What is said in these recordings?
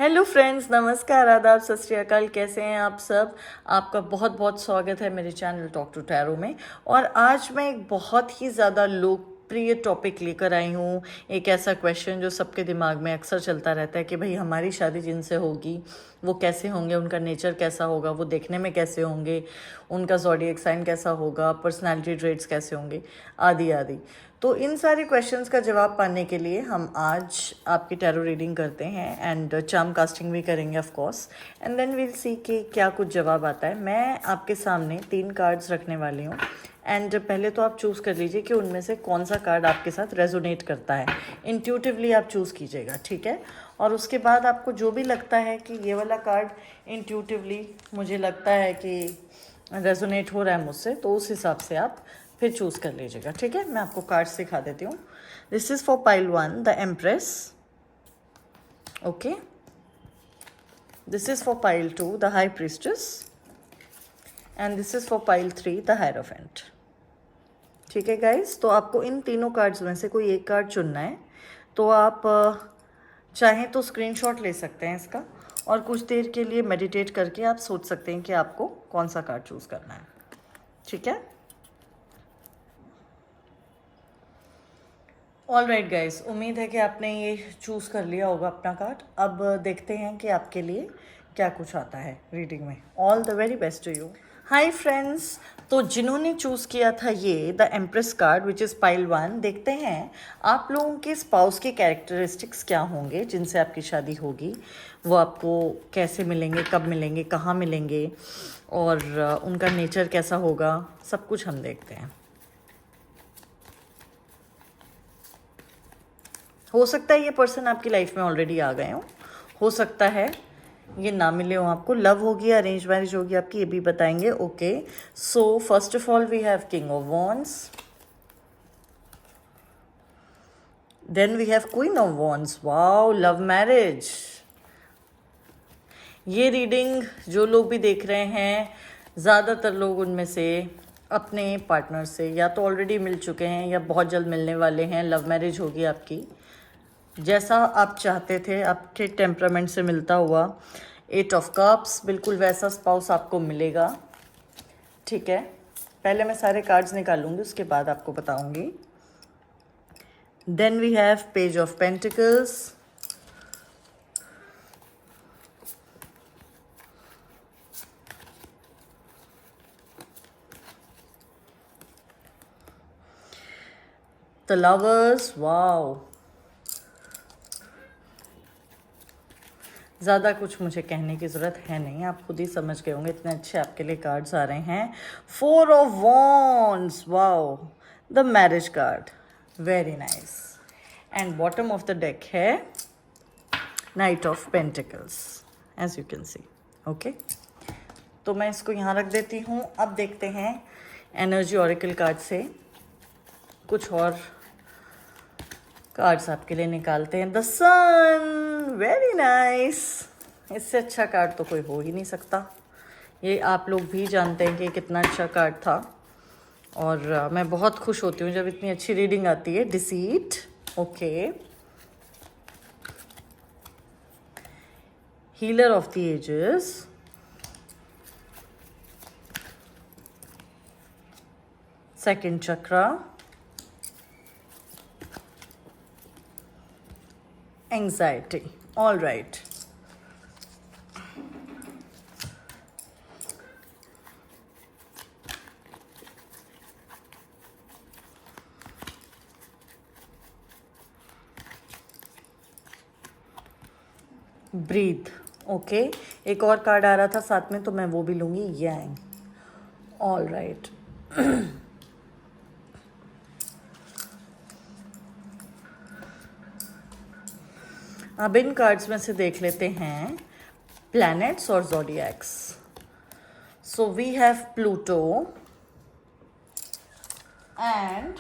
Hello friends, नमस्कार, आदाब, सत श्री अकाल। कैसे हैं आप सब? आपका बहुत बहुत स्वागत है मेरे चैनल टॉक टू टैरो में। और आज मैं एक बहुत ही ज़्यादा लोकप्रिय टॉपिक लेकर आई हूँ। एक ऐसा क्वेश्चन जो सबके दिमाग में अक्सर चलता रहता है कि भाई हमारी शादी जिनसे होगी वो कैसे होंगे, उनका नेचर कैसा होगा, वो देखने में कैसे होंगे, उनका ज़ोडिएक साइन कैसा होगा, पर्सनालिटी ट्रेट्स कैसे होंगे, आदि आदि। तो इन सारे क्वेश्चंस का जवाब पाने के लिए हम आज आपकी टैरो रीडिंग करते हैं एंड चार्म कास्टिंग भी करेंगे of course, and then will see कि क्या कुछ जवाब आता है। मैं आपके सामने 3 कार्ड्स रखने वाली हूँ एंड पहले तो आप चूज़ कर लीजिए कि उनमें से कौन सा कार्ड आपके साथ रेजोनेट करता है। इंट्यूटिवली आप चूज़ कीजिएगा, ठीक है? और उसके बाद आपको जो भी लगता है कि ये वाला कार्ड इंट्यूटिवली मुझे लगता है कि रेजोनेट हो रहा है मुझसे, तो उस हिसाब से आप फिर चूज़ कर लीजिएगा, ठीक है? मैं आपको कार्ड्स दिखा देती हूँ। This is for pile 1 the empress, okay. This is for pile 2 the high priestess, and this is for pile 3 the hierophant. ठीक है गाइज, तो आपको इन तीनों कार्ड्स में से कोई एक कार्ड चुनना है। तो आप चाहें तो स्क्रीनशॉट ले सकते हैं इसका, और कुछ देर के लिए मेडिटेट करके आप सोच सकते हैं कि आपको कौन सा कार्ड चूज़ करना है, ठीक है? ऑल राइट गाइज, उम्मीद है कि आपने ये चूज़ कर लिया होगा अपना कार्ड। अब देखते हैं कि आपके लिए क्या कुछ आता है रीडिंग में। All the very best to you. Hi friends, तो जिन्होंने चूज़ किया था ये the empress card which is pile 1, देखते हैं आप लोगों के स्पाउस के कैरेक्टरिस्टिक्स क्या होंगे जिनसे आपकी शादी होगी। वो आपको कैसे मिलेंगे, कब मिलेंगे, कहाँ मिलेंगे, और उनका नेचर कैसा होगा, सब कुछ हम देखते हैं। हो सकता है ये पर्सन आपकी लाइफ में ऑलरेडी आ गए हो सकता है ये ना मिले हो आपको। लव होगी, अरेंज मैरिज होगी आपकी, ये भी बताएंगे, okay. So first of all we have king of wands, then we have queen of wands. Wow, love marriage. ये रीडिंग जो लोग भी देख रहे हैं, ज़्यादातर लोग उनमें से अपने पार्टनर से या तो ऑलरेडी मिल चुके हैं या बहुत जल्द मिलने वाले हैं। लव मैरिज होगी आपकी, जैसा आप चाहते थे, आपके टेम्परामेंट से मिलता हुआ। 8 ऑफ कप्स, बिल्कुल वैसा स्पाउस आपको मिलेगा, ठीक है? पहले मैं सारे कार्ड्स निकालूंगी, उसके बाद आपको बताऊंगी। Then we have page of pentacles, the lovers. Wow, ज़्यादा कुछ मुझे कहने की ज़रूरत है नहीं, आप खुद ही समझ गए होंगे, इतने अच्छे आपके लिए कार्ड्स आ रहे हैं। 4 of wands, wow, the marriage card, very nice. And bottom of the deck है knight of pentacles, as you can see, okay. तो मैं इसको यहाँ रख देती हूँ। अब देखते हैं एनर्जी ऑरेकल कार्ड से कुछ और कार्ड्स आपके लिए निकालते हैं। The sun, very nice. इससे अच्छा कार्ड तो कोई हो ही नहीं सकता। ये आप लोग भी जानते हैं कि कितना अच्छा कार्ड था, और मैं बहुत खुश होती हूँ जब इतनी अच्छी रीडिंग आती है। Deceit, okay. Healer of the ages, second chakra, anxiety. All right, breathe, okay. एक और कार्ड आ रहा था साथ में, तो मैं वो भी लूँगी, यांग। ऑल राइट, अब इन कार्ड्स में से देख लेते हैं प्लैनेट्स और zodiacs. So we have Pluto and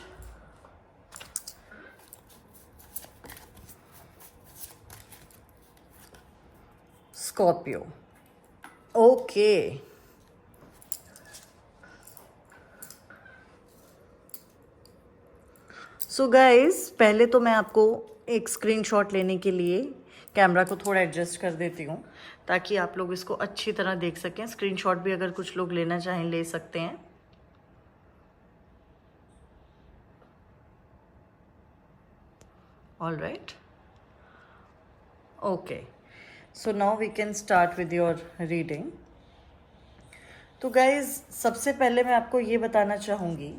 Scorpio, okay. So guys, पहले तो मैं आपको एक स्क्रीनशॉट लेने के लिए कैमरा को थोड़ा एडजस्ट कर देती हूँ ताकि आप लोग इसको अच्छी तरह देख सकें। स्क्रीनशॉट भी अगर कुछ लोग लेना चाहें ले सकते हैं। All right, okay, so now we can start with your reading. तो गाइज़, सबसे पहले मैं आपको ये बताना चाहूँगी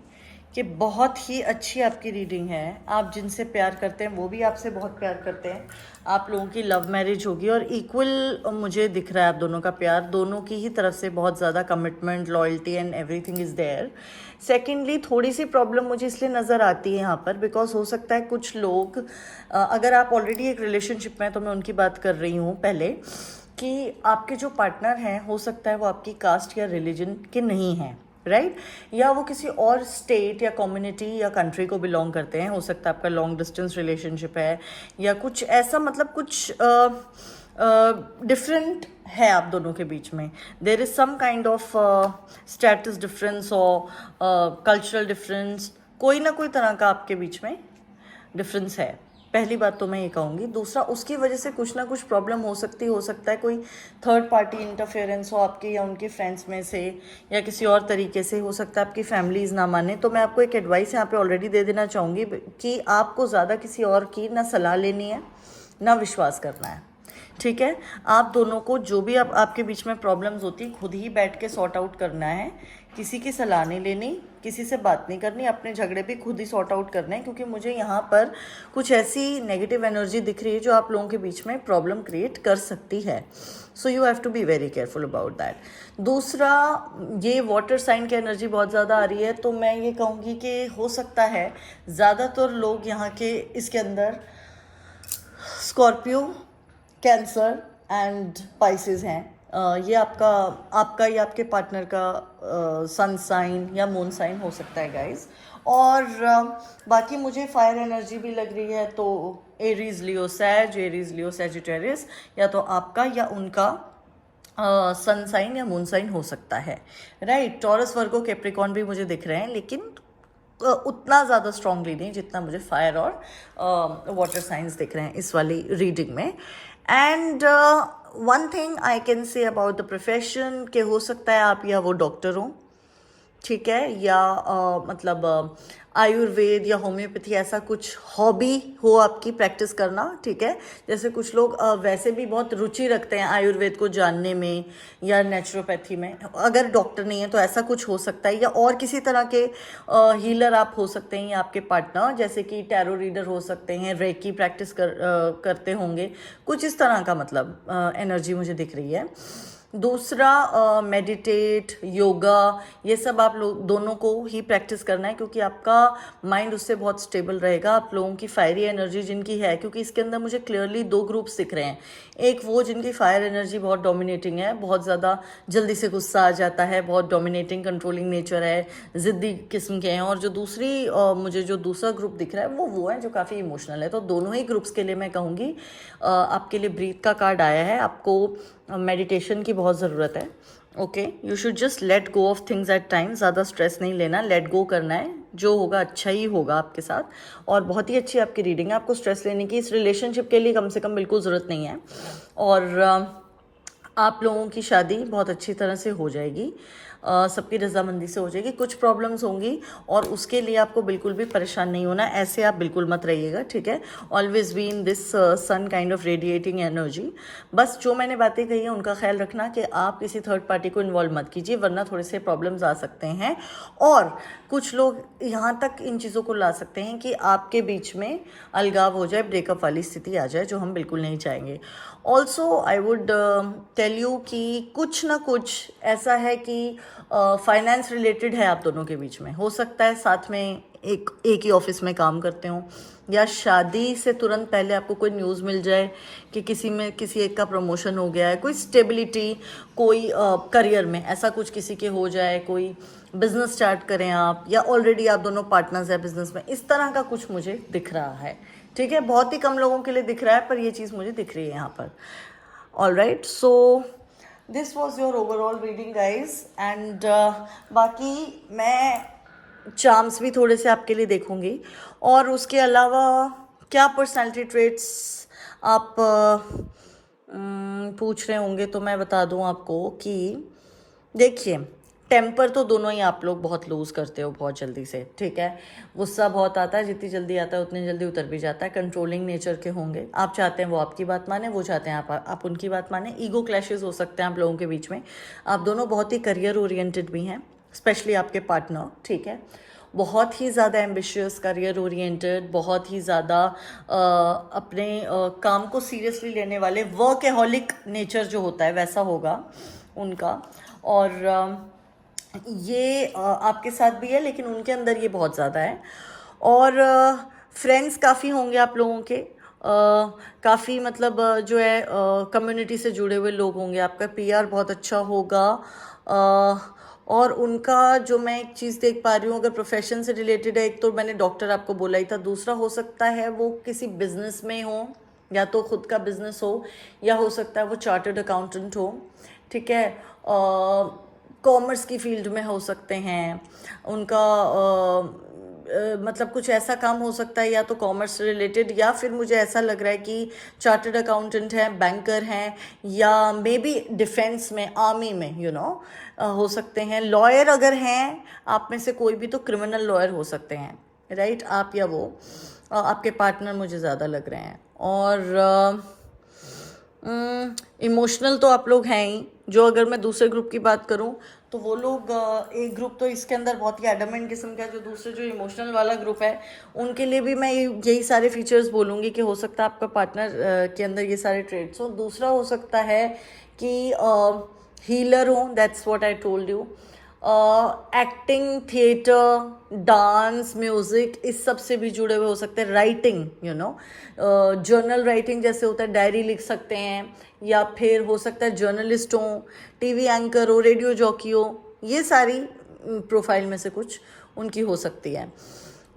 कि बहुत ही अच्छी आपकी रीडिंग है। आप जिनसे प्यार करते हैं वो भी आपसे बहुत प्यार करते हैं। आप लोगों की लव मैरिज होगी और इक्वल मुझे दिख रहा है आप दोनों का प्यार। दोनों की ही तरफ से बहुत ज़्यादा commitment, loyalty and everything is there. Secondly, थोड़ी सी प्रॉब्लम मुझे इसलिए नज़र आती है यहाँ पर बिकॉज हो सकता है कुछ लोग, अगर आप ऑलरेडी एक रिलेशनशिप में हैं तो मैं उनकी बात कर रही हूँ पहले, कि आपके जो पार्टनर हैं हो सकता है वो आपकी कास्ट या रिलीजन के नहीं हैं, राइट या वो किसी और स्टेट या कम्युनिटी या कंट्री को बिलोंग करते हैं। हो सकता है आपका लॉन्ग डिस्टेंस रिलेशनशिप है या कुछ ऐसा, मतलब कुछ डिफरेंट है आप दोनों के बीच में। There is some kind of status difference और कल्चरल डिफरेंस, कोई ना कोई तरह का आपके बीच में डिफरेंस है। पहली बात तो मैं ये कहूँगी। दूसरा, उसकी वजह से कुछ ना कुछ प्रॉब्लम हो सकता है कोई थर्ड पार्टी इंटरफेरेंस हो आपके या उनके फ्रेंड्स में से या किसी और तरीके से। हो सकता है आपकी फैमिलीज़ ना माने। तो मैं आपको एक एडवाइस यहाँ पे ऑलरेडी दे देना चाहूँगी कि आपको ज़्यादा किसी और की ना सलाह लेनी है ना विश्वास करना है, ठीक है। आप दोनों को जो भी आपके बीच में प्रॉब्लम्स होती खुद ही बैठ के सॉर्ट आउट करना है। किसी की सलाह नहीं लेनी, किसी से बात नहीं करनी, अपने झगड़े भी खुद ही सॉर्ट आउट करने हैं। क्योंकि मुझे यहाँ पर कुछ ऐसी नेगेटिव एनर्जी दिख रही है जो आप लोगों के बीच में प्रॉब्लम क्रिएट कर सकती है। So you have to be very careful about that. दूसरा, ये वाटर साइन की एनर्जी बहुत ज़्यादा आ रही है तो मैं ये कहूँगी कि हो सकता है ज़्यादातर लोग यहाँ के इसके अंदर स्कॉर्पियो, कैंसर एंड पाइसेस हैं। ये आपका या आपके पार्टनर का सन साइन या मून साइन हो सकता है गाइस। और बाकी मुझे फायर एनर्जी भी लग रही है, तो एरीज लियो सैजिटेरियस, या तो आपका या उनका सन साइन या मून साइन हो सकता है, राइट। टॉरस, वर्गो, कैप्रिकॉर्न भी मुझे दिख रहे हैं लेकिन उतना ज़्यादा स्ट्रांगली नहीं जितना मुझे फायर और वाटर साइंस दिख रहे हैं इस वाली रीडिंग में। And one thing I can say about the profession कि हो सकता है आप या वो डॉक्टर हो, ठीक है, या मतलब आयुर्वेद या होम्योपैथी ऐसा कुछ हॉबी हो आपकी प्रैक्टिस करना, ठीक है। जैसे कुछ लोग वैसे भी बहुत रुचि रखते हैं आयुर्वेद को जानने में या नेचुरोपैथी में। अगर डॉक्टर नहीं है तो ऐसा कुछ हो सकता है, या और किसी तरह के हीलर आप हो सकते हैं या आपके पार्टनर, जैसे कि टैरो रीडर हो सकते हैं, रेकी प्रैक्टिस करते होंगे, कुछ इस तरह का मतलब एनर्जी मुझे दिख रही है। दूसरा, मेडिटेट, योगा, ये सब आप लोग दोनों को ही प्रैक्टिस करना है क्योंकि आपका माइंड उससे बहुत स्टेबल रहेगा। आप लोगों की फायरी एनर्जी जिनकी है, क्योंकि इसके अंदर मुझे क्लियरली दो ग्रुप्स दिख रहे हैं। एक वो जिनकी फायर एनर्जी बहुत डोमिनेटिंग है, बहुत ज़्यादा जल्दी से गुस्सा आ जाता है, बहुत डोमिनेटिंग कंट्रोलिंग नेचर है, ज़िद्दी किस्म के हैं। और जो मुझे जो दूसरा ग्रुप दिख रहा है वो है जो काफ़ी इमोशनल है। तो दोनों ही ग्रुप्स के लिए मैं कहूँगी आपके लिए ब्रीथ का कार्ड आया है। आपको मेडिटेशन की बहुत ज़रूरत है, okay. You should just let go of things at time. ज़्यादा स्ट्रेस नहीं लेना, लेट गो करना है। जो होगा अच्छा ही होगा आपके साथ। और बहुत ही अच्छी आपकी रीडिंग है। आपको स्ट्रेस लेने की इस रिलेशनशिप के लिए कम से कम बिल्कुल ज़रूरत नहीं है। और आप लोगों की शादी बहुत अच्छी तरह से हो जाएगी, सबकी रजामंदी से हो जाएगी। कुछ प्रॉब्लम्स होंगी और उसके लिए आपको बिल्कुल भी परेशान नहीं होना, ऐसे आप बिल्कुल मत रहिएगा, ठीक है। Always be in this sun kind of radiating energy. बस जो मैंने बातें कही हैं उनका ख्याल रखना कि आप किसी थर्ड पार्टी को इन्वॉल्व मत कीजिए, वरना थोड़े से प्रॉब्लम्स आ सकते हैं। और कुछ लोग यहाँ तक इन चीज़ों को ला सकते हैं कि आपके बीच में अलगाव हो जाए, ब्रेकअप वाली स्थिति आ जाए, जो हम बिल्कुल नहीं चाहेंगे। Also I would tell you कि कुछ ना कुछ ऐसा है कि फाइनेंस रिलेटेड है आप दोनों के बीच में। हो सकता है साथ में एक ही ऑफिस में काम करते हों, या शादी से तुरंत पहले आपको कोई न्यूज़ मिल जाए कि किसी एक का प्रमोशन हो गया है, कोई स्टेबिलिटी, कोई करियर में ऐसा कुछ किसी के हो जाए, कोई बिजनेस स्टार्ट करें आप, या ऑलरेडी आप दोनों पार्टनर्स हैं बिजनेस में, इस तरह का कुछ मुझे दिख रहा है, ठीक है। बहुत ही कम लोगों के लिए दिख रहा है पर ये चीज़ मुझे दिख रही है यहाँ पर। All right, so this was your overall reading guys. And बाकी मैं चार्म्स भी थोड़े से आपके लिए देखूंगी, और उसके अलावा क्या पर्सनालिटी ट्रेट्स आप पूछ रहे होंगे तो मैं बता दूं आपको कि देखिए, टेम्पर तो दोनों ही आप लोग बहुत लूज़ करते हो बहुत जल्दी से, ठीक है। गुस्सा बहुत आता है, जितनी जल्दी आता है उतनी जल्दी उतर भी जाता है। कंट्रोलिंग नेचर के होंगे, आप चाहते हैं वो आपकी बात माने, वो चाहते हैं आप उनकी बात माने। ईगो क्लैशेस हो सकते हैं आप लोगों के बीच में। आप दोनों बहुत ही करियर ओरिएंटेड भी हैं, स्पेशली आपके पार्टनर, ठीक है। बहुत ही ज़्यादा एम्बिशियस, करियर ओरिएंटेड, बहुत ही ज़्यादा अपने काम को सीरियसली लेने वाले, वर्कहॉलिक नेचर जो होता है वैसा होगा उनका। और ये आपके साथ भी है, लेकिन उनके अंदर ये बहुत ज़्यादा है। और फ्रेंड्स काफ़ी होंगे आप लोगों के, काफ़ी मतलब जो है कम्युनिटी से जुड़े हुए लोग होंगे। आपका पीआर बहुत अच्छा होगा। और उनका जो मैं एक चीज़ देख पा रही हूँ, अगर प्रोफेशन से रिलेटेड है, एक तो मैंने डॉक्टर आपको बोला ही था, दूसरा हो सकता है वो किसी बिजनेस में हो, या तो खुद का बिजनेस हो, या हो सकता है वो चार्टर्ड अकाउंटेंट हो, ठीक है। कॉमर्स की फील्ड में हो सकते हैं उनका। मतलब कुछ ऐसा काम हो सकता है या तो कॉमर्स रिलेटेड, या फिर मुझे ऐसा लग रहा है कि चार्टर्ड अकाउंटेंट हैं, बैंकर हैं, या मे बी डिफेंस में, आर्मी में, हो सकते हैं। लॉयर अगर हैं आप में से कोई भी, तो क्रिमिनल लॉयर हो सकते हैं, राइट, आप या वो। आपके पार्टनर मुझे ज़्यादा लग रहे हैं। और इमोशनल तो आप लोग हैं ही। जो अगर मैं दूसरे ग्रुप की बात करूं तो वो लोग, एक ग्रुप तो इसके अंदर बहुत ही एडमेंट किस्म का है, जो दूसरे जो इमोशनल वाला ग्रुप है उनके लिए भी मैं यही सारे फीचर्स बोलूँगी कि हो सकता है आपका पार्टनर के अंदर ये सारे ट्रेड्स हो। दूसरा हो सकता है कि हीलर हो, that's what I told you. Acting, theatre, dance, music, इस सब से भी जुड़े हुए हो सकते हैं। राइटिंग, जर्नल राइटिंग जैसे होता है, डायरी लिख सकते हैं, या फिर हो सकता है जर्नलिस्ट हो, टीवी एंकर हो, रेडियो जॉकी हो। ये सारी प्रोफाइल में से कुछ उनकी हो सकती है।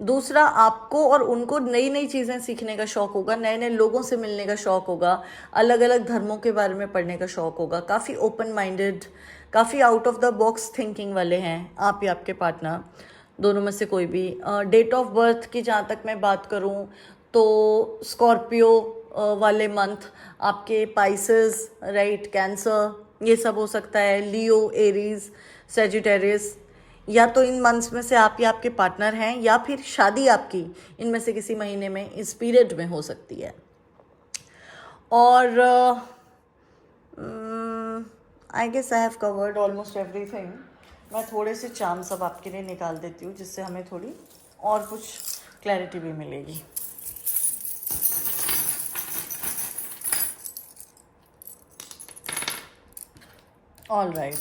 दूसरा, आपको और उनको नई नई चीज़ें सीखने का शौक होगा, नए नए लोगों से मिलने का शौक होगा, अलग अलग धर्मों के बारे में पढ़ने का शौक होगा। काफ़ी ओपन माइंडेड, काफ़ी out of the box thinking वाले हैं आप या आपके पार्टनर, दोनों में से कोई भी। डेट ऑफ बर्थ की जहाँ तक मैं बात करूँ तो स्कॉर्पियो वाले मंथ आपके, पाइसेस, राइट, कैंसर, ये सब हो सकता है, लियो, एरीज, सेजिटेरियस। या तो इन मंथ्स में से आप या आपके पार्टनर हैं, या फिर शादी आपकी इनमें से किसी महीने में, इस पीरियड में हो सकती है। और I guess I have covered almost everything. मैं थोड़े से चार्म्स अब आपके लिए निकाल देती हूँ, जिससे हमें थोड़ी और कुछ क्लैरिटी भी मिलेगी। ऑल राइट,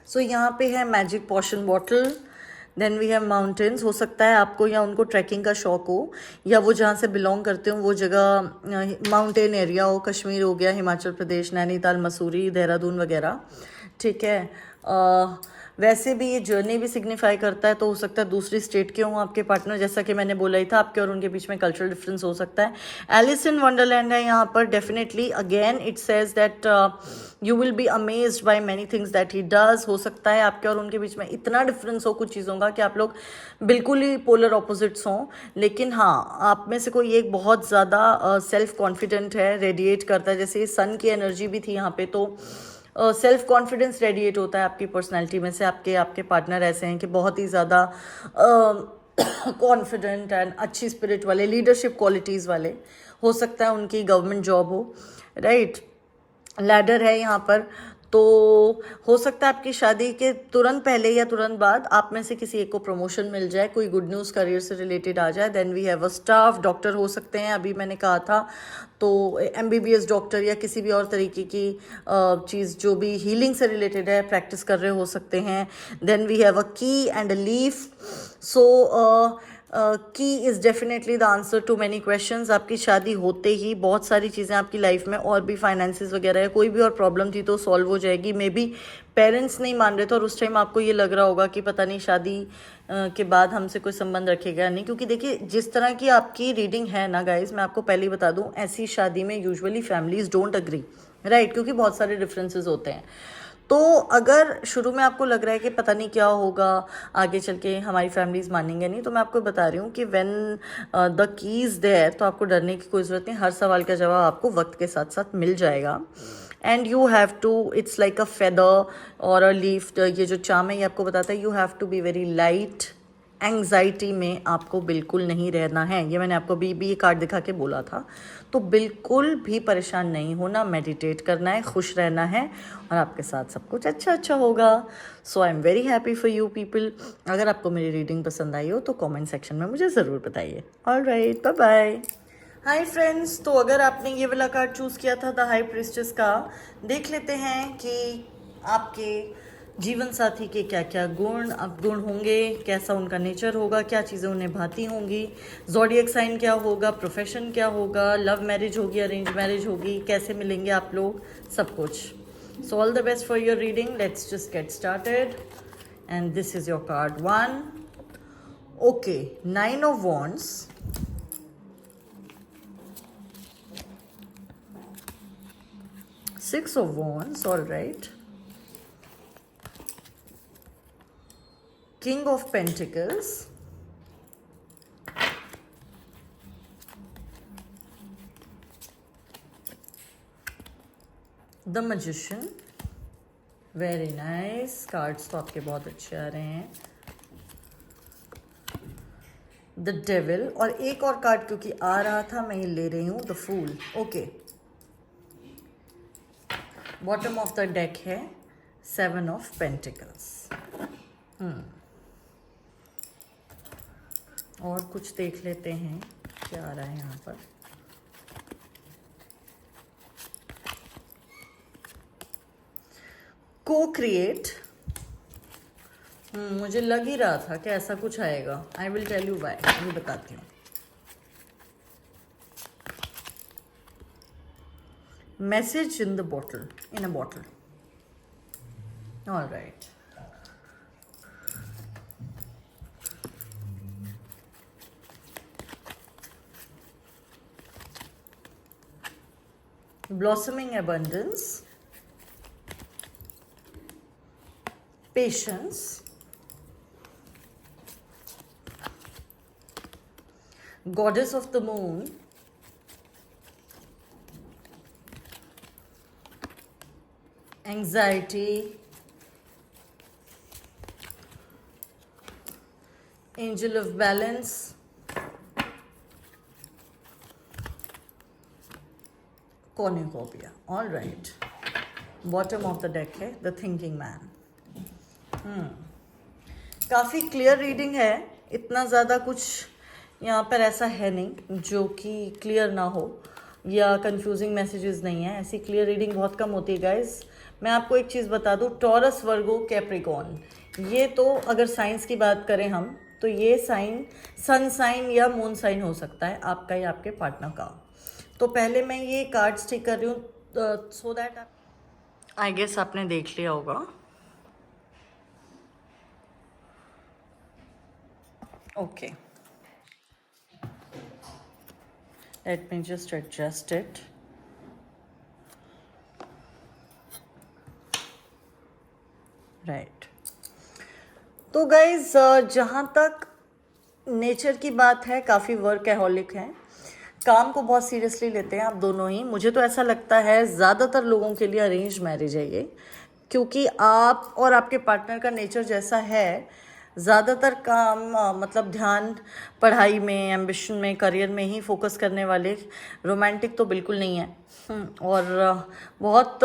सो यहाँ पे है magic potion bottle. Then we have mountains. हो सकता है आपको या उनको ट्रैकिंग का शौक हो, या वो जहाँ से बिलोंग करते हो वो जगह माउंटेन एरिया हो। कश्मीर हो गया, हिमाचल प्रदेश, नैनीताल, मसूरी, देहरादून वगैरह, ठीक है। वैसे भी ये जर्नी भी सिग्निफाई करता है, तो हो सकता है दूसरी स्टेट के हों आपके पार्टनर, जैसा कि मैंने बोला ही था, आपके और उनके बीच में कल्चरल डिफरेंस हो सकता है। एलिस इन वंडरलैंड है यहाँ पर, definitely. Again it says that you will be amazed by many things that he does. हो सकता है आपके और उनके बीच में इतना डिफरेंस हो कुछ चीज़ों का कि आप लोग बिल्कुल ही पोलर ऑपोजिट्स हों, लेकिन हाँ, आप में से कोई एक बहुत ज़्यादा सेल्फ कॉन्फिडेंट है, रेडिएट करता है। जैसे सन की एनर्जी भी थी यहाँ पे, तो सेल्फ कॉन्फिडेंस रेडिएट होता है आपकी पर्सनैलिटी में से। आपके पार्टनर ऐसे हैं कि बहुत ही ज़्यादा कॉन्फिडेंट एंड अच्छी स्पिरिट वाले, लीडरशिप क्वालिटीज़ वाले। हो सकता है उनकी गवर्नमेंट जॉब हो, राइट। लैडर है यहाँ पर, तो हो सकता है आपकी शादी के तुरंत पहले या तुरंत बाद आप में से किसी एक को प्रमोशन मिल जाए, कोई गुड न्यूज़ करियर से रिलेटेड आ जाए। Then we have a staff. Doctor हो सकते हैं, अभी मैंने कहा था, तो MBBS डॉक्टर या किसी भी और तरीके की चीज़ जो भी हीलिंग से रिलेटेड है प्रैक्टिस कर रहे हो सकते हैं। देन वी हैव अ की and a leaf. So key is definitely the answer to many questions. आपकी शादी होते ही बहुत सारी चीज़ें आपकी लाइफ में, और भी फाइनेंसिस वगैरह है, कोई भी और प्रॉब्लम थी तो सॉल्व हो जाएगी। मे बी पेरेंट्स नहीं मान रहे थे और उस टाइम आपको ये लग रहा होगा कि पता नहीं शादी के बाद हमसे कोई संबंध रखेगा नहीं। क्योंकि देखिए, जिस तरह की आपकी रीडिंग है ना गाइज, मैं आपको पहले ही बता दूँ, ऐसी शादी में usually families don't agree, right, क्योंकि बहुत सारे डिफरेंसेस होते हैं। तो अगर शुरू में आपको लग रहा है कि पता नहीं क्या होगा, आगे चल के हमारी फैमिलीज मानेंगे नहीं, तो मैं आपको बता रही हूँ कि when the key is there, तो आपको डरने की कोई ज़रूरत नहीं। हर सवाल का जवाब आपको वक्त के साथ साथ मिल जाएगा। And you have to, it's like a feather और अ लीफ, ये जो चार्म है ये आपको बताता है you have to be very light. Anxiety में आपको बिल्कुल नहीं रहना है, ये मैंने आपको भी ये कार्ड दिखा के बोला था। तो बिल्कुल भी परेशान नहीं होना, मेडिटेट करना है, खुश रहना है और आपके साथ सब कुछ अच्छा अच्छा होगा। So I am very happy for you people. अगर आपको मेरी रीडिंग पसंद आई हो तो कमेंट सेक्शन में मुझे ज़रूर बताइए। Alright, bye bye. Hi friends, तो अगर आपने ये वाला कार्ड चूज़ किया था द हाई प्रिस्टेस का, देख लेते हैं कि आपके जीवन साथी के क्या क्या गुण अवगुण होंगे, कैसा उनका नेचर होगा, क्या चीज़ें उन्हें भाती होंगी, ज़ोडिएक साइन क्या होगा, प्रोफेशन क्या होगा, लव मैरिज होगी, अरेंज मैरिज होगी, कैसे मिलेंगे आप लोग, सब कुछ। So all the best for your reading. Let's just get started and this is your card 1। Okay, 9 of wands, 6 of wands, all right. King of Pentacles, the Magician, very nice cards, तो आपके बहुत अच्छे आ रहे हैं। The Devil, और एक और card क्योंकि आ रहा था मैं ये ले रही हूँ, The Fool। Okay, bottom of the deck है 7 of Pentacles। और कुछ देख लेते हैं क्या आ रहा है यहाँ पर। को क्रिएट, मुझे लग ही रहा था कि ऐसा कुछ आएगा। I will tell you why, अभी बताती हूँ। Message in the bottle, in a bottle, all right. Blossoming abundance, patience, goddess of the moon, anxiety, angel of balance, cornucopia, all right। Bottom of the deck है the thinking man. काफ़ी clear reading है, इतना ज़्यादा कुछ यहाँ पर ऐसा है नहीं जो कि क्लियर ना हो या कंफ्यूजिंग मैसेजेस नहीं है। ऐसी क्लियर रीडिंग बहुत कम होती है गाइस। मैं आपको एक चीज़ बता दूँ, टॉरस, वर्गो, कैप्रिकॉर्न, ये तो अगर साइंस की बात करें हम, तो ये साइन सन साइन या मून साइन हो सकता है, आपका या आपके पार्टनर का। तो पहले मैं ये कार्ड्स ठीक कर रही हूँ सो दैट आई गेस आपने देख लिया होगा। Okay, let me just adjust it. Right, तो गाइज जहाँ तक नेचर की बात है, काफ़ी वर्कहॉलिक हैं, काम को बहुत सीरियसली लेते हैं आप दोनों ही। मुझे तो ऐसा लगता है ज़्यादातर लोगों के लिए अरेंज मैरिज है ये, क्योंकि आप और आपके पार्टनर का नेचर जैसा है, ज़्यादातर काम मतलब ध्यान पढ़ाई में, एम्बिशन में, करियर में ही फोकस करने वाले, रोमांटिक तो बिल्कुल नहीं है। और बहुत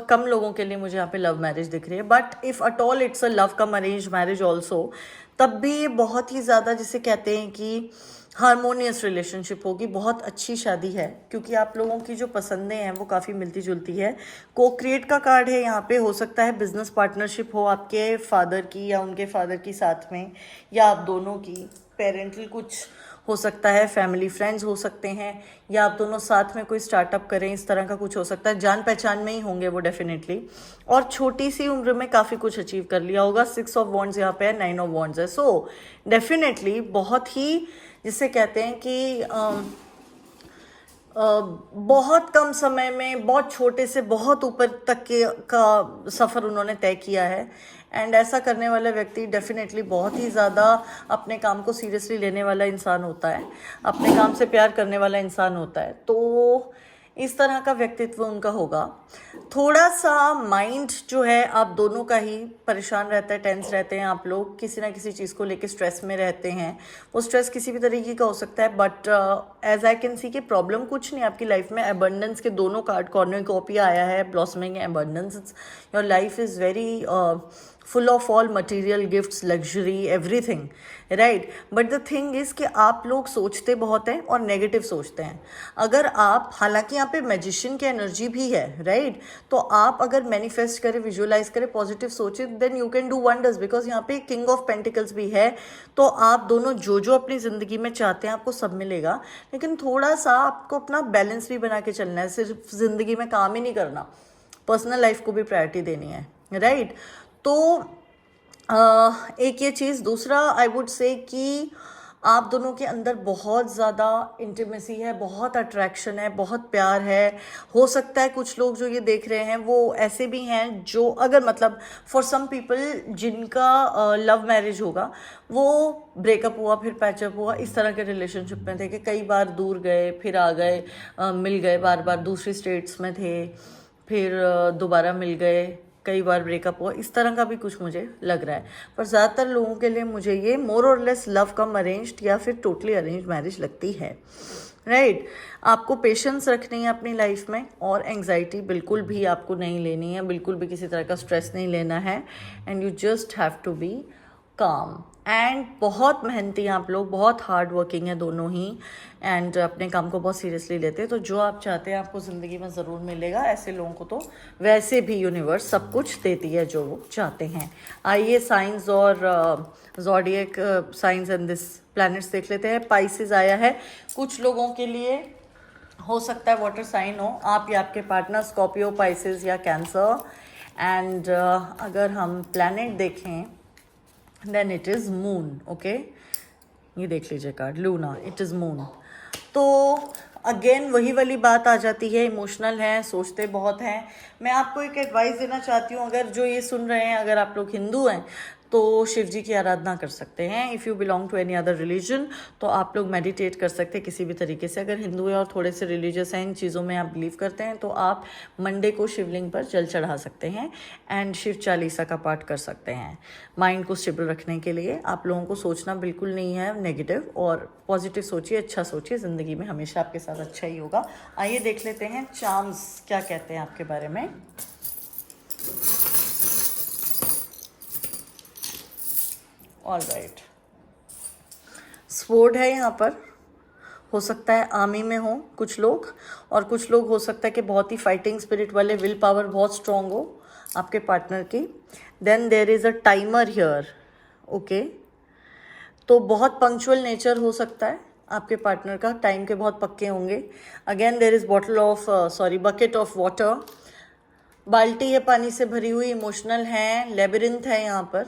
कम लोगों के लिए मुझे यहाँ पे लव मैरिज दिख रही है। But if at all it's a love come arrange marriage also, तब भी ये बहुत ही ज़्यादा जिसे कहते हैं कि हारमोनियस रिलेशनशिप होगी, बहुत अच्छी शादी है, क्योंकि आप लोगों की जो पसंदें हैं वो काफ़ी मिलती जुलती है। को क्रिएट का कार्ड है यहाँ पे, हो सकता है बिजनेस पार्टनरशिप हो आपके फादर की या उनके फादर की साथ में, या आप दोनों की पेरेंटल कुछ हो सकता है, फैमिली फ्रेंड्स हो सकते हैं, या आप दोनों साथ में कोई स्टार्टअप करें, इस तरह का कुछ हो सकता है। जान पहचान में ही होंगे वो डेफिनेटली, और छोटी सी उम्र में काफ़ी कुछ अचीव कर लिया होगा। 6 ऑफ वॉन्ड्स यहाँ पे है, 9 ऑफ वॉन्ड्स है। सो डेफिनेटली बहुत ही जिसे कहते हैं कि बहुत कम समय में बहुत छोटे से बहुत ऊपर तक के का सफ़र उन्होंने तय किया है। एंड ऐसा करने वाला व्यक्ति डेफिनेटली बहुत ही ज़्यादा अपने काम को सीरियसली लेने वाला इंसान होता है, अपने काम से प्यार करने वाला इंसान होता है। तो इस तरह का व्यक्तित्व उनका होगा। थोड़ा सा माइंड जो है आप दोनों का ही परेशान रहता है, टेंस रहते हैं आप लोग, किसी ना किसी चीज़ को लेके स्ट्रेस में रहते हैं। वो स्ट्रेस किसी भी तरीके का हो सकता है, but as I can see कि प्रॉब्लम कुछ नहीं आपकी लाइफ में। अबंडेंस के दोनों कार्ड कॉर्नर कॉपी आया है, blossoming abundance. Your life is very full of all material gifts, luxury, everything, right? But the thing is कि आप लोग सोचते बहुत हैं और नेगेटिव सोचते हैं। अगर आप, हालांकि यहाँ पे मैजिशियन की एनर्जी भी है, राइट? तो आप अगर मैनिफेस्ट करें, विजुअलाइज करें, पॉजिटिव सोचें, then you can do wonders, because यहाँ पे किंग ऑफ पेंटिकल्स भी है। तो आप दोनों जो जो अपनी ज़िंदगी में चाहते हैं आपको सब मिलेगा, लेकिन थोड़ा सा आपको अपना बैलेंस भी बना के चलना है। सिर्फ ज़िंदगी में काम ही नहीं करना, पर्सनल लाइफ को भी प्रायोरिटी देनी है, राइट? तो एक ये चीज़। दूसरा आई वुड से कि आप दोनों के अंदर बहुत ज़्यादा इंटीमेसी है, बहुत अट्रैक्शन है, बहुत प्यार है। हो सकता है कुछ लोग जो ये देख रहे हैं वो ऐसे भी हैं जो, अगर मतलब फॉर सम पीपल जिनका लव मैरिज होगा, वो ब्रेकअप हुआ फिर पैचअप हुआ, इस तरह के रिलेशनशिप में थे कि कई बार दूर गए फिर आ गए, मिल गए, बार बार दूसरी स्टेट्स में थे, फिर दोबारा मिल गए, कई बार ब्रेकअप हुआ, इस तरह का भी कुछ मुझे लग रहा है। पर ज़्यादातर लोगों के लिए मुझे ये मोर और लेस लव कम अरेंज्ड या फिर टोटली अरेंज्ड मैरिज लगती है, राइट? आपको पेशेंस रखनी है अपनी लाइफ में, और एंग्जाइटी बिल्कुल भी आपको नहीं लेनी है, बिल्कुल भी किसी तरह का स्ट्रेस नहीं लेना है। And you just have to be calm. And बहुत मेहनती हैं आप लोग, बहुत हार्ड वर्किंग है दोनों ही, एंड अपने काम को बहुत सीरियसली लेते हैं। तो जो आप चाहते हैं आपको ज़िंदगी में ज़रूर मिलेगा। ऐसे लोगों को तो वैसे भी यूनिवर्स सब कुछ देती है जो वो चाहते हैं। आइए साइंस और zodiac science and this planets देख लेते हैं। पाइसेस आया है, कुछ लोगों के लिए हो सकता है वाटर साइन हो, आप या आपके पार्टनर स्कॉर्पियो, पाइसेस या कैंसर। एंड अगर हम प्लैनेट देखें then it is moon, okay? ये देख लीजिए card, Luna, it is moon. तो अगेन वही वाली बात आ जाती है, इमोशनल हैं, सोचते बहुत हैं। मैं आपको एक एडवाइस देना चाहती हूँ, अगर जो ये सुन रहे हैं, अगर आप लोग हिंदू हैं तो शिव जी की आराधना कर सकते हैं। If you belong to any other religion तो आप लोग मेडिटेट कर सकते हैं किसी भी तरीके से। अगर हिंदू है और थोड़े से रिलीजियस हैं, इन चीज़ों में आप बिलीव करते हैं, तो आप मंडे को शिवलिंग पर जल चढ़ा सकते हैं एंड शिव चालीसा का पाठ कर सकते हैं। माइंड को स्टेबल रखने के लिए आप लोगों को सोचना बिल्कुल नहीं है नेगेटिव, और पॉजिटिव सोचिए, अच्छा सोचिए, ज़िंदगी में हमेशा आपके साथ अच्छा ही होगा। आइए देख लेते हैं चार्म्स क्या कहते हैं आपके बारे में। ऑल राइट, स्वॉर्ड है यहाँ पर। हो सकता है आर्मी में हो कुछ लोग, और कुछ लोग हो सकता है कि बहुत ही फाइटिंग स्पिरिट वाले, विल पावर बहुत स्ट्रांग हो आपके पार्टनर की। Then there is a timer here, okay? तो बहुत पंक्चुअल नेचर हो सकता है आपके पार्टनर का, टाइम के बहुत पक्के होंगे। Again there is bucket of water, बाल्टी है पानी से भरी हुई, इमोशनल है, लेबिरिंथ है यहाँ पर,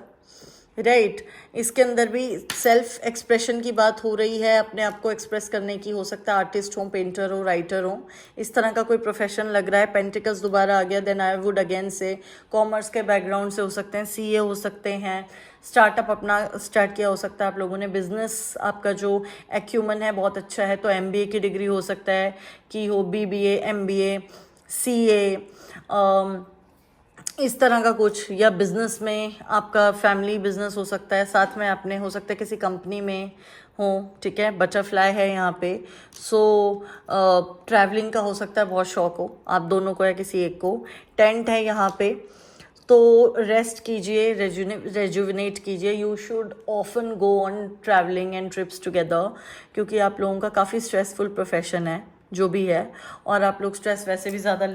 राइट? इसके अंदर भी सेल्फ एक्सप्रेशन की बात हो रही है, अपने आप को एक्सप्रेस करने की। हो सकता है आर्टिस्ट हो, पेंटर हो, राइटर हो, इस तरह का कोई प्रोफेशन लग रहा है। पेंटिकल्स दोबारा आ गया। देन आई वुड अगेन से कॉमर्स के बैकग्राउंड से हो सकते हैं, सीए हो सकते हैं, स्टार्टअप अपना स्टार्ट किया हो सकता है आप लोगों ने, बिजनेस आपका जो एक्यूमन है बहुत अच्छा है। तो एमबीए की डिग्री हो सकता है कि हो, बीबीए, एमबीए, सीए, इस तरह का कुछ, या बिजनेस में आपका फैमिली बिजनेस हो सकता है, साथ में आपने हो सकता है किसी कंपनी में हो, ठीक है? बटरफ्लाई है यहाँ पे। सो ट्रैवलिंग का हो सकता है बहुत शौक हो आप दोनों को या किसी एक को। टेंट है यहाँ पे, तो रेस्ट कीजिए, रेजुविनेट कीजिए। You should often go on travelling and trips together, क्योंकि आप लोगों का काफ़ी स्ट्रेसफुल प्रोफेशन है जो भी है, और आप लोग स्ट्रेस वैसे भी ज़्यादा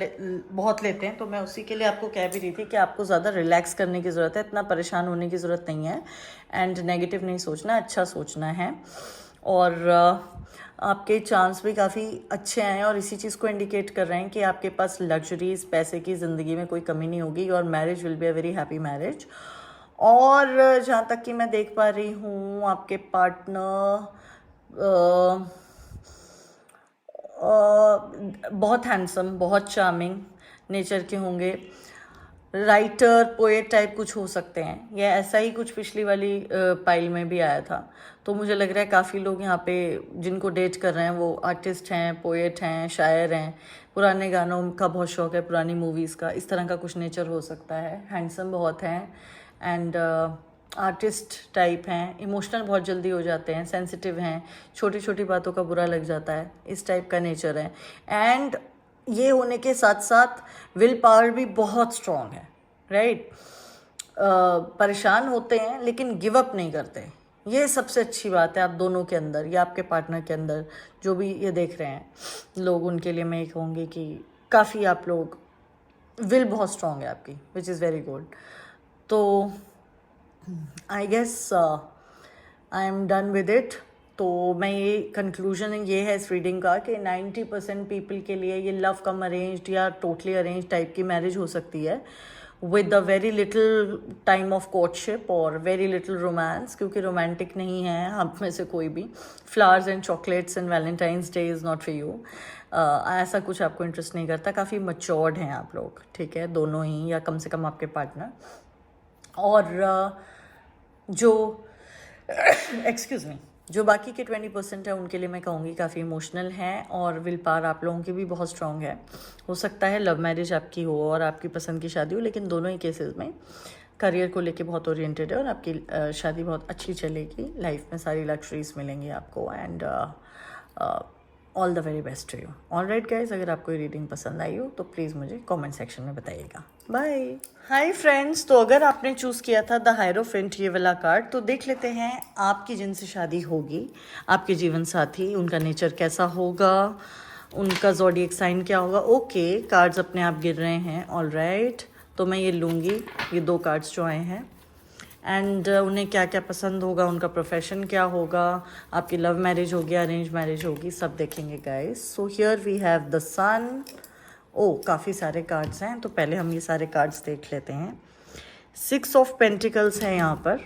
बहुत लेते हैं। तो मैं उसी के लिए आपको कह भी रही थी कि आपको ज़्यादा रिलैक्स करने की ज़रूरत है, इतना परेशान होने की ज़रूरत नहीं है। एंड नेगेटिव नहीं सोचना, अच्छा सोचना है। और आपके चांस भी काफ़ी अच्छे हैं, और इसी चीज़ को इंडिकेट कर रहे हैं कि आपके पास लग्जरीज, पैसे की ज़िंदगी में कोई कमी नहीं होगी, और marriage will be a very happy marriage. और जहाँ तक कि मैं देख पा रही हूँ आपके पार्टनर बहुत हैंडसम, बहुत चार्मिंग नेचर के होंगे, राइटर पोएट टाइप कुछ हो सकते हैं, या ऐसा ही कुछ पिछली वाली पाइल में भी आया था। तो मुझे लग रहा है काफ़ी लोग यहाँ पे जिनको डेट कर रहे हैं वो आर्टिस्ट हैं, पोएट हैं, शायर हैं, पुराने गानों का बहुत शौक है, पुरानी मूवीज़ का, इस तरह का कुछ नेचर हो सकता है। हैंडसम बहुत हैं एंड आर्टिस्ट टाइप हैं, इमोशनल बहुत जल्दी हो जाते हैं, सेंसिटिव हैं, छोटी छोटी बातों का बुरा लग जाता है, इस टाइप का नेचर है। एंड ये होने के साथ साथ विल पावर भी बहुत स्ट्रॉन्ग है, राइट। परेशान होते हैं लेकिन गिव अप नहीं करते, ये सबसे अच्छी बात है आप दोनों के अंदर या आपके पार्टनर के अंदर, जो भी ये देख रहे हैं लोग, उनके लिए मैं ये कहूँगी कि काफ़ी आप लोग विल बहुत स्ट्रॉन्ग है आपकी, विच इज़ वेरी गुड। तो I guess I am done with it. तो मैं ये कंक्लूजन ये है इस रीडिंग का कि 90% पीपल के लिए ये लव कम अरेंज्ड या टोटली अरेंज टाइप की मैरिज हो सकती है, with a very little time of courtship और वेरी लिटिल रोमांस, क्योंकि रोमांटिक नहीं है हम में से कोई भी। Flowers and chocolates and Valentine's day is not for you, ऐसा कुछ आपको इंटरेस्ट नहीं करता। काफ़ी मच्योर्ड हैं आप लोग, ठीक है, दोनों ही, या कम से कम आपके पार्टनर। और जो एक्सक्यूज़ मी, जो बाकी के 20% है उनके लिए मैं कहूँगी काफ़ी इमोशनल हैं, और विल पावर आप लोगों की भी बहुत स्ट्रॉन्ग है। हो सकता है लव मैरिज आपकी हो और आपकी पसंद की शादी हो, लेकिन दोनों ही केसेस में करियर को लेके बहुत ओरिएंटेड है, और आपकी शादी बहुत अच्छी चलेगी, लाइफ में सारी लग्जरीज मिलेंगी आपको, and all the very best to you. All right guys, अगर आपको ये रीडिंग पसंद आई हो तो प्लीज़ मुझे कमेंट सेक्शन में बताइएगा। बाय। हाय फ्रेंड्स, तो अगर आपने चूज़ किया था द हायरोफेंट ये वाला कार्ड, तो देख लेते हैं आपकी जिनसे शादी होगी, आपके जीवन साथी, उनका नेचर कैसा होगा, उनका ज़ोडिएक साइन क्या होगा। ओके, कार्ड्स अपने आप गिर रहे हैं, ऑल राइट। तो मैं ये लूँगी, ये 2 कार्ड्स जो आए हैं, एंड उन्हें क्या क्या पसंद होगा, उनका प्रोफेशन क्या होगा, आपकी लव मैरिज होगी, अरेंज मैरिज होगी, सब देखेंगे guys. So here we have the sun. Oh, काफ़ी सारे कार्ड्स हैं, तो पहले हम ये सारे कार्ड्स देख लेते हैं। 6 ऑफ पेंटिकल्स है यहाँ पर,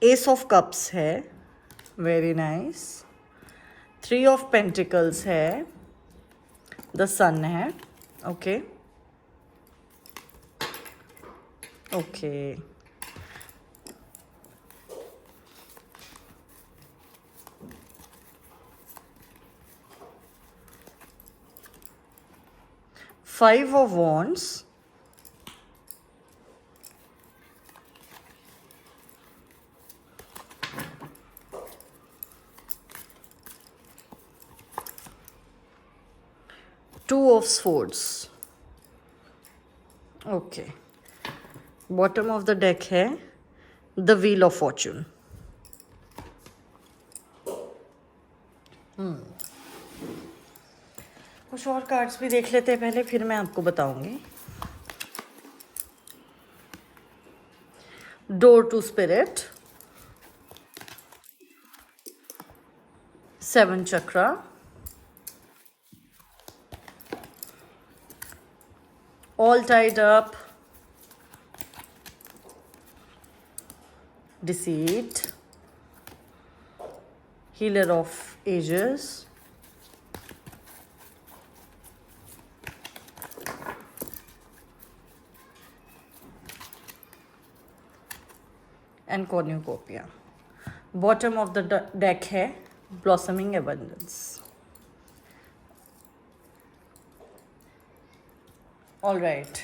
एस ऑफ कप्स है, वेरी नाइस, 3 ऑफ पेंटिकल्स है, द सन है, okay okay, Five of Wands, Two of Swords, okay. Bottom of the deck है द व्हील ऑफ फॉर्चून। कुछ और कार्ड्स भी देख लेते हैं पहले, फिर मैं आपको बताऊंगी। Door to spirit, 7 chakra, all tied up, deceit, healer of ages, and cornucopia. Bottom of the deck है blossoming abundance. All right,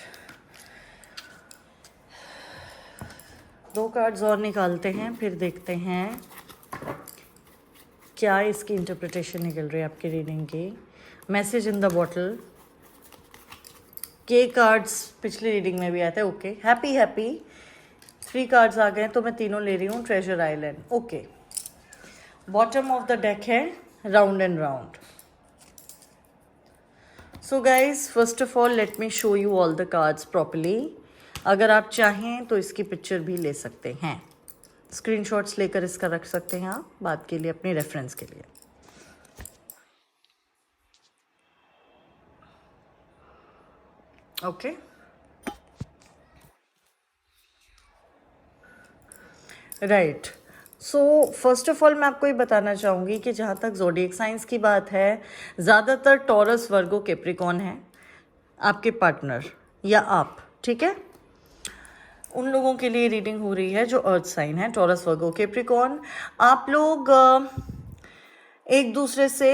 2 cards और निकालते हैं, फिर देखते हैं क्या इसकी इंटरप्रिटेशन निकल रही है आपकी रीडिंग की। मैसेज इन द बॉटल के कार्ड्स पिछली रीडिंग में भी आते हैं, ओके। हैप्पी हैप्पी, 3 कार्ड्स आ गए, तो मैं तीनों ले रही हूँ। Treasure island, okay. Bottom of the deck है round and round. So guys, first of all let me show you all the cards properly. अगर आप चाहें तो इसकी पिक्चर भी ले सकते हैं, स्क्रीनशॉट्स लेकर इसका रख सकते हैं आप बाद के लिए, अपनी रेफरेंस के लिए। Okay, right. So first of all मैं आपको ये बताना चाहूँगी कि जहाँ तक ज़ोडिएक साइंस की बात है, ज़्यादातर टॉरस, वर्गो, कैप्रिकॉर्न है आपके पार्टनर या आप, ठीक है। उन लोगों के लिए रीडिंग हो रही है जो अर्थ साइन है, टॉरस, वर्गो, कैप्रिकॉर्न। आप लोग एक दूसरे से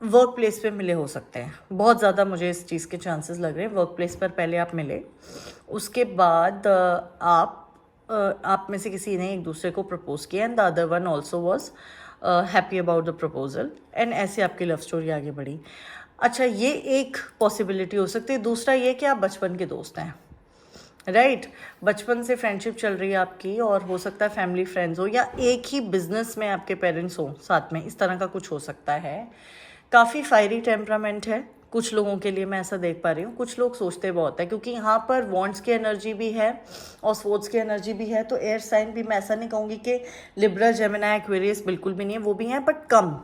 वर्क प्लेस पे मिले हो सकते हैं, बहुत ज़्यादा मुझे इस चीज़ के चांसेस लग रहे हैं। वर्क प्लेस पर पहले आप मिले, उसके बाद आप में से किसी ने एक दूसरे को प्रपोज किया and the other one also was happy about the proposal and ऐसे आपकी लव स्टोरी आगे बढ़ी। अच्छा, ये एक पॉसिबिलिटी हो सकती है। दूसरा ये कि आप बचपन के दोस्त हैं, राइट बचपन से फ्रेंडशिप चल रही है आपकी, और हो सकता है फैमिली फ्रेंड्स हो या एक ही बिजनेस में आपके पेरेंट्स हो साथ में, इस तरह का कुछ हो सकता है। काफ़ी फायरी टेम्परामेंट है कुछ लोगों के लिए, मैं ऐसा देख पा रही हूँ। कुछ लोग सोचते बहुत है क्योंकि यहाँ पर वॉन्ड्स की एनर्जी भी है और स्वॉर्ड्स की एनर्जी भी है, तो एयर साइन भी, मैं ऐसा नहीं कहूँगी कि लिब्रा, जेमिनी, एक्वेरियस बिल्कुल भी नहीं है, वो भी हैं बट कम।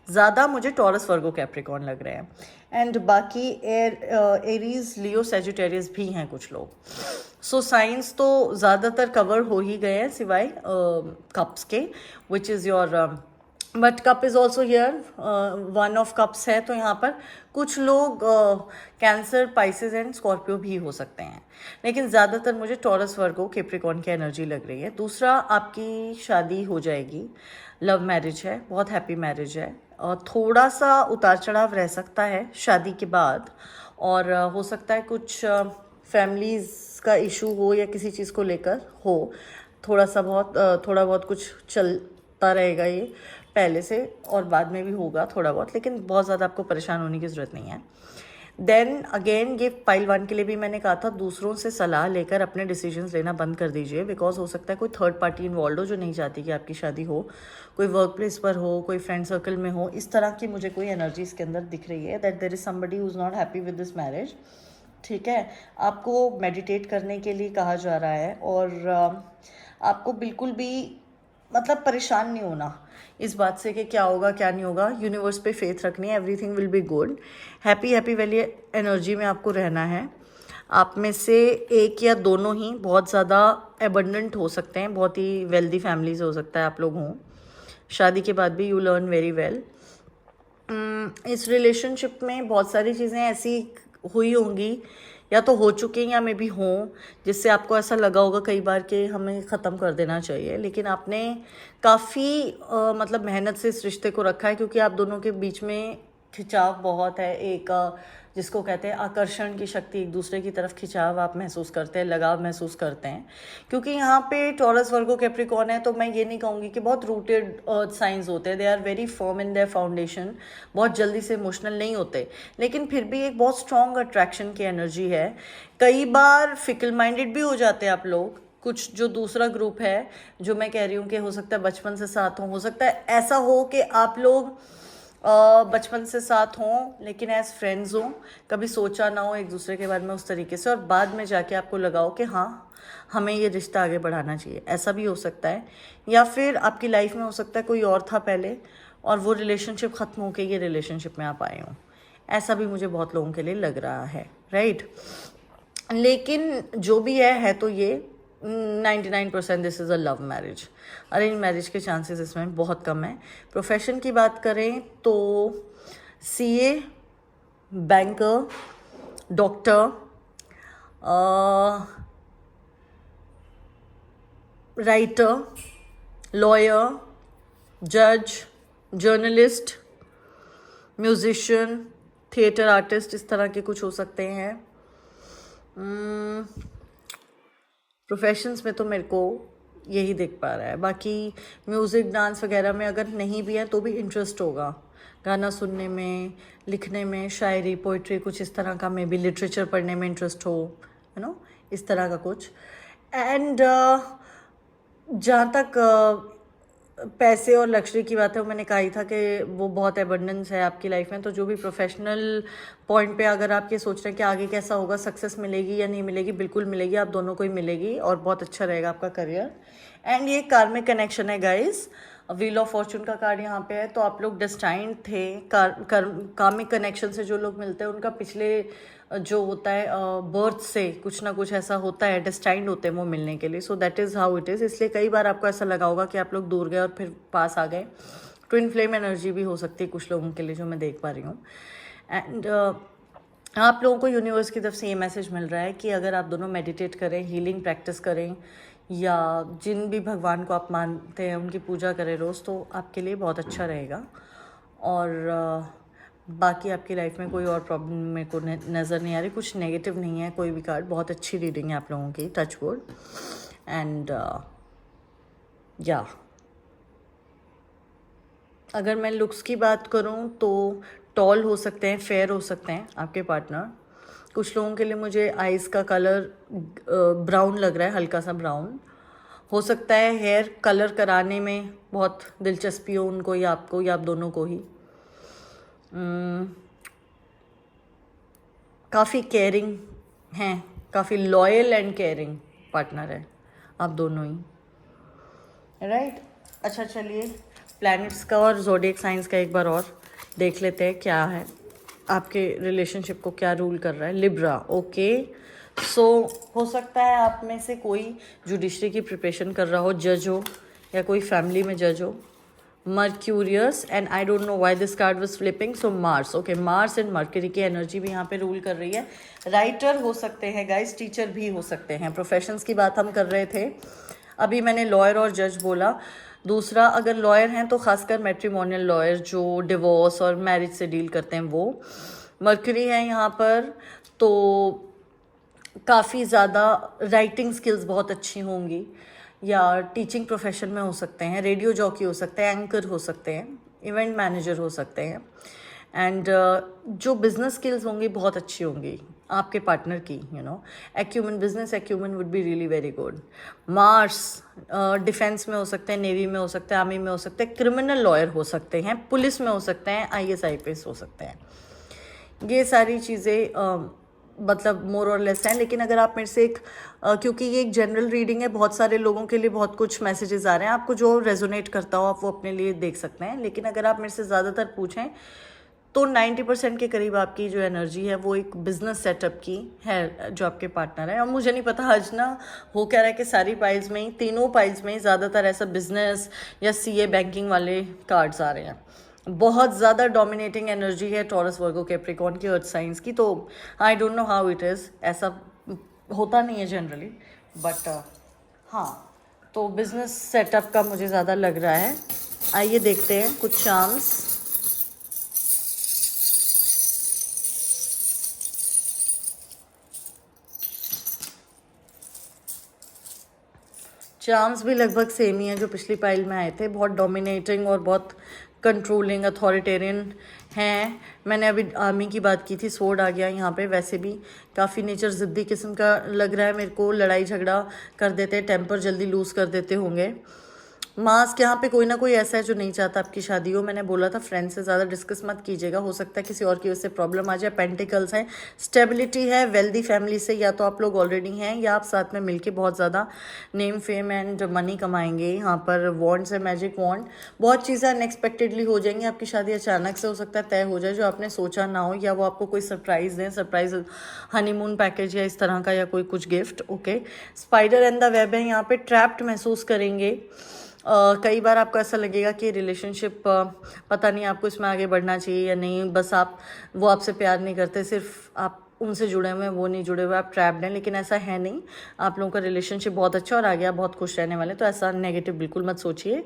ज़्यादा मुझे टॉरस, वर्गो, कैप्रिकॉर्न लग रहे हैं एंड बाकी एरीज, लियो, सेजिटेरियस भी हैं कुछ लोग। सो साइंस तो ज़्यादातर कवर हो ही गए हैं सिवाय कप्स के, which is your, but cup is also here, one of cups है, तो यहाँ पर कुछ लोग कैंसर, पाइसेस एंड स्कॉर्पियो भी हो सकते हैं, लेकिन ज़्यादातर मुझे टॉरस, वर्गो, कैप्रिकॉर्न की एनर्जी लग रही है। दूसरा, आपकी शादी हो जाएगी, लव मैरिज है, बहुत हैप्पी मैरिज है, और थोड़ा सा उतार चढ़ाव रह सकता है शादी के बाद, और हो सकता है कुछ फैमिलीज़ का इशू हो या किसी चीज़ को लेकर हो, थोड़ा बहुत कुछ चलता रहेगा ये पहले से, और बाद में भी होगा थोड़ा बहुत, लेकिन बहुत ज़्यादा आपको परेशान होने की ज़रूरत नहीं है। देन अगेन, ये पाइल 1 के लिए भी मैंने कहा था, दूसरों से सलाह लेकर अपने डिसीजंस लेना बंद कर दीजिए, बिकॉज हो सकता है कोई थर्ड पार्टी इन्वॉल्व हो जो नहीं चाहती कि आपकी शादी हो, कोई वर्क प्लेस पर हो, कोई फ्रेंड सर्कल में हो, इस तरह की मुझे कोई एनर्जी इसके अंदर दिख रही है, that there is somebody who is not happy with this marriage, ठीक है। आपको मेडिटेट करने के लिए कहा जा रहा है, और आपको बिल्कुल भी मतलब परेशान नहीं होना इस बात से कि क्या होगा क्या नहीं होगा। यूनिवर्स पे फेथ रखनी है, everything will be good. Happy happy वाली एनर्जी में आपको रहना है। आप में से एक या दोनों ही बहुत ज़्यादा एबंडेंट हो सकते हैं, बहुत ही वेल्दी फैमिली से हो सकता है आप लोग हों। शादी के बाद भी यू लर्न वेरी वेल। इस रिलेशनशिप में बहुत सारी चीज़ें ऐसी हुई होंगी, या तो हो चुकी हैं या मे बी हों, जिससे आपको ऐसा लगा होगा कई बार कि हमें ख़त्म कर देना चाहिए, लेकिन आपने काफ़ी मतलब मेहनत से इस रिश्ते को रखा है, क्योंकि आप दोनों के बीच में खिंचाव बहुत है, एक जिसको कहते हैं आकर्षण की शक्ति, एक दूसरे की तरफ खिंचाव आप महसूस करते हैं, लगाव महसूस करते हैं। क्योंकि यहाँ पे टॉरस, वर्गो, कैप्रिकॉर्न है, तो मैं ये नहीं कहूँगी कि बहुत रूटेड अर्थ साइंस होते हैं, they are very firm in their foundation, बहुत जल्दी से इमोशनल नहीं होते, लेकिन फिर भी एक बहुत स्ट्रॉन्ग अट्रैक्शन की एनर्जी है। कई बार फिकल माइंडेड भी हो जाते हैं आप लोग। कुछ जो दूसरा ग्रुप है, जो मैं कह रही हूँ कि हो सकता है बचपन से साथ हो सकता है ऐसा हो कि आप लोग बचपन से साथ हों लेकिन एज फ्रेंड्स हों, कभी सोचा ना हो एक दूसरे के बारे में उस तरीके से, और बाद में जाके आपको लगाओ कि हाँ हमें ये रिश्ता आगे बढ़ाना चाहिए, ऐसा भी हो सकता है। या फिर आपकी लाइफ में हो सकता है कोई और था पहले, और वो रिलेशनशिप ख़त्म होकर ये रिलेशनशिप में आप आए हों, ऐसा भी मुझे बहुत लोगों के लिए लग रहा है, राइट। लेकिन जो भी है तो ये 99% this is a love marriage. Arrange marriage के चांसेस इसमें बहुत कम है। प्रोफेशन की बात करें तो CA, banker, doctor, writer, lawyer, जज, जर्नलिस्ट, म्यूजिशियन, थिएटर आर्टिस्ट, इस तरह के कुछ हो सकते हैं। प्रोफेशंस में तो मेरे को यही दिख पा रहा है। बाकी म्यूज़िक, डांस वगैरह में अगर नहीं भी है तो भी इंटरेस्ट होगा, गाना सुनने में, लिखने में, शायरी, पोइट्री, कुछ इस तरह का, मे बी लिटरेचर पढ़ने में इंटरेस्ट हो, यू नो, इस तरह का कुछ। एंड जहाँ तक पैसे और लग्जरी की बात है, वो मैंने कहा ही था कि वो बहुत एबंडेंस है आपकी लाइफ में। तो जो भी प्रोफेशनल पॉइंट पे अगर आप ये सोच रहे हैं कि आगे कैसा होगा, सक्सेस मिलेगी या नहीं मिलेगी, बिल्कुल मिलेगी, आप दोनों को ही मिलेगी, और बहुत अच्छा रहेगा आपका करियर। एंड ये कार्मिक कनेक्शन है गाइस, व्हील ऑफ फॉर्चून का कार्ड यहाँ पे है, तो आप लोग डेस्टाइंड थे। कामिक कनेक्शन से जो लोग मिलते हैं उनका पिछले जो होता है बर्थ से कुछ ना कुछ ऐसा होता है, डेस्टाइंड होते हैं वो मिलने के लिए। So that is how it is. इसलिए कई बार आपको ऐसा लगा होगा कि आप लोग दूर गए और फिर पास आ गए। ट्विन फ्लेम एनर्जी भी हो सकती है कुछ लोगों के लिए, जो मैं देख पा रही हूँ। एंड आप लोगों को यूनिवर्स की तरफ से ये मैसेज मिल रहा है कि अगर आप दोनों मेडिटेट करें, हीलिंग प्रैक्टिस करें, या जिन भी भगवान को आप मानते हैं उनकी पूजा करें रोज़, तो आपके लिए बहुत अच्छा रहेगा। और बाकी आपकी लाइफ में कोई और प्रॉब्लम मेरे को नज़र नहीं आ रही, कुछ नेगेटिव नहीं है कोई भी कार्ड। बहुत अच्छी रीडिंग है आप लोगों की, टच वुड। एंड या अगर मैं लुक्स की बात करूं तो टॉल हो सकते हैं, फेयर हो सकते हैं आपके पार्टनर। कुछ लोगों के लिए मुझे आइज़ का कलर ब्राउन लग रहा है, हल्का सा ब्राउन हो सकता है। हेयर कलर कराने में बहुत दिलचस्पी हो उनको या आपको, या आप दोनों को ही। काफ़ी केयरिंग हैं, काफ़ी लॉयल एंड केयरिंग पार्टनर है आप दोनों ही, राइट। अच्छा चलिए प्लैनेट्स का और ज़ोडिएक साइंस का एक बार और देख लेते हैं क्या है, आपके रिलेशनशिप को क्या रूल कर रहा है। Libra, okay. सो हो सकता है आप में से कोई जुडिशरी की प्रिपरेशन कर रहा हो, जज हो, या कोई फैमिली में जज हो। Mercurius, and I don't know why this card was flipping. So Mars, okay, Mars and mercury की एनर्जी भी यहाँ पे रूल कर रही है। राइटर हो सकते हैं गाइस, टीचर भी हो सकते हैं। प्रोफेशंस की बात हम कर रहे थे, अभी मैंने लॉयर और जज बोला। दूसरा, अगर लॉयर हैं तो खासकर मैट्रिमोनियल लॉयर जो डिवोर्स और मैरिज से डील करते हैं वो। मर्करी है यहाँ पर, तो काफ़ी ज़्यादा राइटिंग स्किल्स बहुत अच्छी होंगी, या टीचिंग प्रोफेशन में हो सकते हैं, रेडियो जॉकी हो सकते हैं, एंकर हो सकते हैं, इवेंट मैनेजर हो सकते हैं। एंड जो बिजनेस स्किल्स होंगी बहुत अच्छी होंगी आपके पार्टनर की, acumen, business acumen would be really very good. Mars defence में हो सकते हैं, नेवी में हो सकते हैं, आर्मी में हो सकते हैं, क्रिमिनल लॉयर हो सकते हैं, पुलिस में हो सकते हैं, IAS IPS हो सकते हैं। ये सारी चीज़ें मतलब मोर और लेस हैं। लेकिन अगर आप मेरे से क्योंकि ये एक जनरल रीडिंग है, बहुत सारे लोगों के लिए बहुत कुछ मैसेजेस आ रहे हैं, आपको जो रेजोनेट करता हो आप वो अपने लिए देख सकते हैं। लेकिन अगर आप मेरे से ज़्यादातर पूछें तो 90% के करीब आपकी जो एनर्जी है वो एक बिजनेस सेटअप की है, जो आपके पार्टनर है। और मुझे नहीं पता आज ना हो क्या रहा है कि सारी पाइल्स में ही, तीनों पाइल्स में ही ज़्यादातर ऐसा बिजनेस या CA बैंकिंग वाले कार्ड्स आ रहे हैं। बहुत ज़्यादा डोमिनेटिंग एनर्जी है टॉरस, वर्गो, कैप्रिकॉर्न की, अर्थ साइंस की। तो I don't know how it is, ऐसा होता नहीं है जनरली, बट हाँ, तो बिजनेस सेटअप का मुझे ज़्यादा लग रहा है। आइए देखते हैं कुछ चार्म्स। चार्म्स भी लगभग सेम ही है जो पिछली पाइल में आए थे, बहुत डोमिनेटिंग और बहुत कंट्रोलिंग, अथॉरिटेरियन हैं। मैंने अभी आर्मी की बात की थी, स्वॉर्ड आ गया यहाँ पे। वैसे भी काफ़ी नेचर ज़िद्दी किस्म का लग रहा है मेरे को, लड़ाई झगड़ा कर देते हैं, टेम्पर जल्दी लूज़ कर देते होंगे। मास्क यहाँ पे कोई ना कोई ऐसा है जो नहीं चाहता आपकी शादी हो। मैंने बोला था फ्रेंड से ज़्यादा डिस्कस मत कीजिएगा, हो सकता है किसी और की वजह से प्रॉब्लम आ जाए। पेंटिकल्स हैं, स्टेबिलिटी है, वेल्दी फैमिली से या तो आप लोग ऑलरेडी हैं या आप साथ में मिलके बहुत ज़्यादा नेम फेम एंड मनी कमाएंगे। यहाँ पर वॉन्ड्स है, मैजिक वॉन्ड, बहुत चीज़ें अनएक्सपेक्टेडली हो जाएंगी। आपकी शादी अचानक से हो सकता है तय हो जाए, जो आपने सोचा ना हो, या वो आपको कोई सरप्राइज़ दें, सरप्राइज हनीमून पैकेज या इस तरह का, या कोई कुछ gift. Okay, spider and the web है यहाँ पे, ट्रैप्ड महसूस करेंगे। कई बार आपको ऐसा लगेगा कि रिलेशनशिप पता नहीं आपको इसमें आगे बढ़ना चाहिए या नहीं, बस वो आपसे प्यार नहीं करते, सिर्फ आप उनसे जुड़े हुए हैं, वो नहीं जुड़े हुए, आप ट्रैप्ड हैं। लेकिन ऐसा है नहीं, आप लोगों का रिलेशनशिप बहुत अच्छा और आगे आप बहुत खुश रहने वाले, तो ऐसा नेगेटिव बिल्कुल मत सोचिए।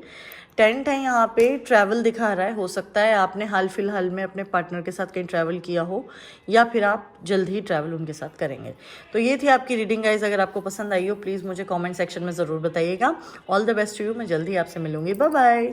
टेंट है यहाँ पे, ट्रैवल दिखा रहा है। हो सकता है आपने हाल फिलहाल में अपने पार्टनर के साथ कहीं ट्रैवल किया हो, या फिर आप जल्द ही ट्रैवल उनके साथ करेंगे। तो ये थी आपकी रीडिंग गाइज। अगर आपको पसंद आई हो प्लीज़ मुझे कमेंट सेक्शन में ज़रूर बताइएगा। All the best to you. मैं जल्दी आपसे मिलूंगी। Bye bye.